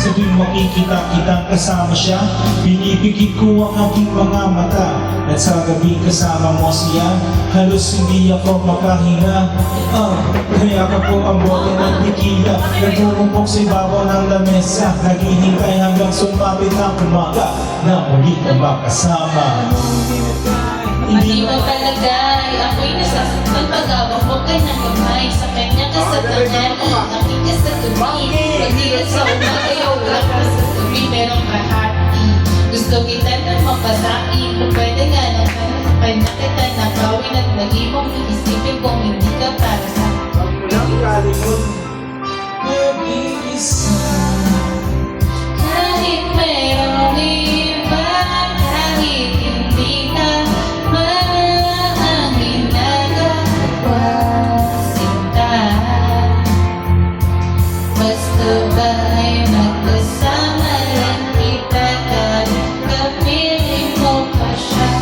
Sa tuwing makikita kitang kasama siya, binibigit ko ang aking mga mata. At sa gabi kasama mo siya, halos hindi ako makahinga. Kaya ka po ang bote ng tequila, nagpurumpok sa ibabaw ng lamesa. Naghihintay hanggang sumapit ang umaga na muli ka makasama. Hindi mo palagay, ako'y nasasaktan pag-awak mo kay ng kamay. Sa kanya ka sa tangan, aking ka sa gabi. Pagdilat sa umaga, wala ka sa gabi, merong kahati. Gusto kita na mapasain, kung pwede nga naman, sa kanya kita nakawin at lagi mong iisipin kung hindi ka para sa Nag-iisa. kahit merong iba, kahit hindi na maangin na kawasinta. Basta ba ay magkasama lang kita, kahit kapiling mo pa siya.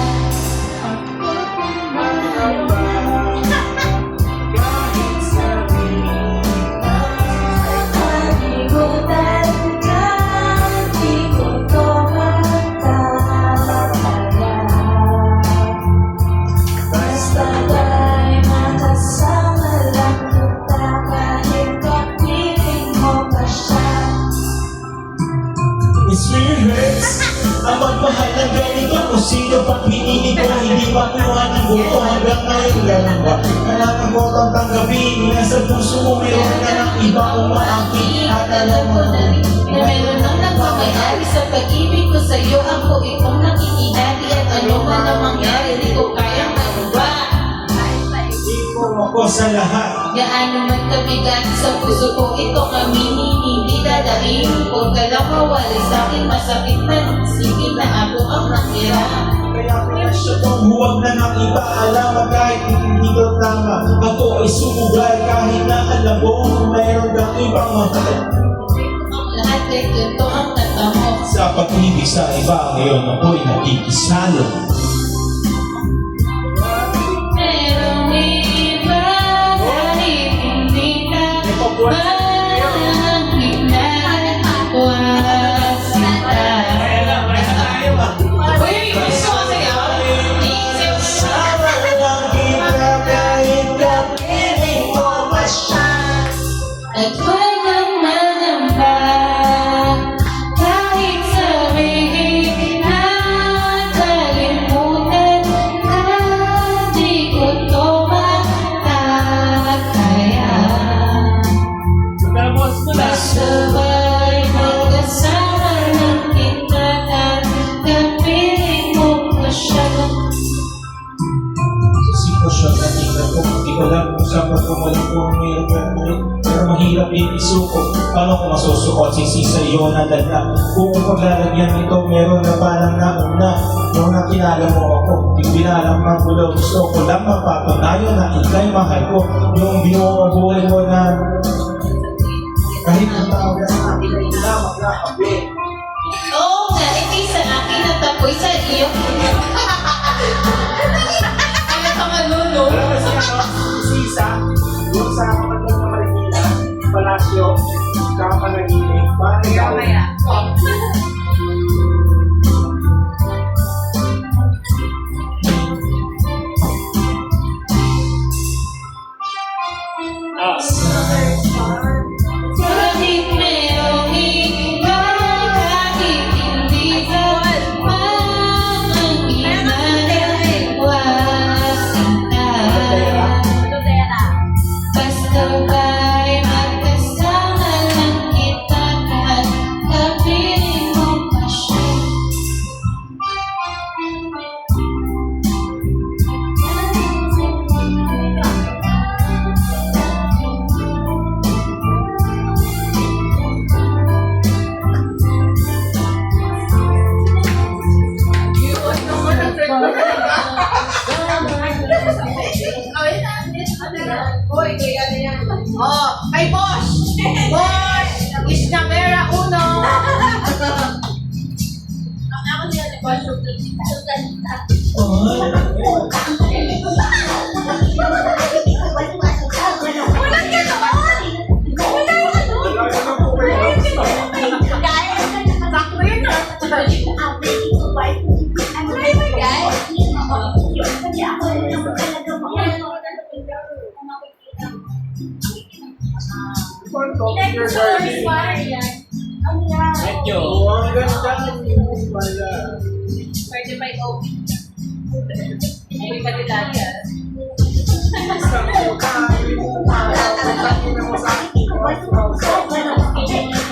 It's really hurts ang magmahal ng ganito. Kung sino pang pinili ko, hindi makuha ng buto. Hanggang ngayon lang ba kailangan ko itong tanggapin? Nasa puso mo meron ka ng iba umaangkin. At alam mo na meron nang nagmamayari sa pag-ibig ko sa'yo. Ako itong nakikihati at ano man ang mangyari, di ko kayang magawa. ako sa lahat. Gaano man kabigat sa puso ko itong aminin, hindi dadaing. Huwag ka lang mawali sa'kin, masakit man. Sige na ako ang nakira. Kaya presyo kung huwag na ng iba. Alam mo kahit hindi ko tama, ako ay sumugal kahit na alam mo mayroon kang ibang mahal. Lahat ay totoo ang natamo. Sa pag-ibig sa iba, ngayon ako'y nakikisalo. Merong iba kahit hindi ka maangkin na wasita. Uy, gusto ko sayaw? Sama lang kita kahit kapiling mo masya. At walang manamba, kahit sabihin na kalimutan na di ko to makakaya. Basta ba'y magkasama lang kita at kapiling mo pa siya. Sa sitwasyon na tingnan ko, hindi ko lang kung saan pagkamalang ko ang mayroon ka naman. Pero mahirap din isuko. Paano kung masusukot sisa iyo na dala? Kung paglalagyan nito, meron na parang nauna. Nung nakilala mo ako, di binalang magulo. Gusto ko lang mapapanayo na ikay mahal ko. Yung binubuhay mo na kahit ang tao na sa akin ay lamang nakabit. Oo nga, hindi sa akin at ako'y sa iyo. Kaya ka maluno. Alam mo siya, no? Si Sisa, yung sa kapatid na Marinila, Palasyo, Kapanaginip, parang ikaw. Kahit merong iba, kahit hindi ka maangkin na wasita. Basta ba'y magkasama lang kita at kapiling mo pa siya. Oh, kay Boss! Boss! Isnavera Uno! Ako niya ni Boss. Walang ganoon! Walang ganoon! Wala naman po kayo. Guys, darling. Medyo. Oh, ang ganda. Wala. Certified OP. Hindi ka nila yan. Isang puta. Pagdating na mo sa akin. Akala ko lang yung mga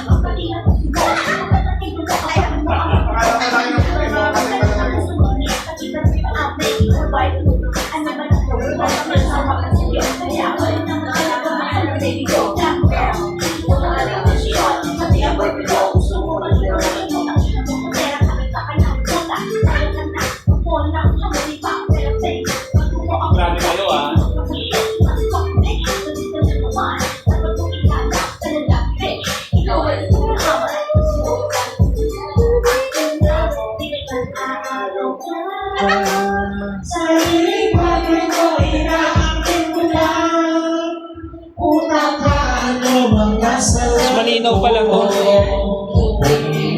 Grabe kayo ah. Sa ipagin ko, inaangkin ko lang. Utang ka, ano bang kasal? Malinaw pa lang oh.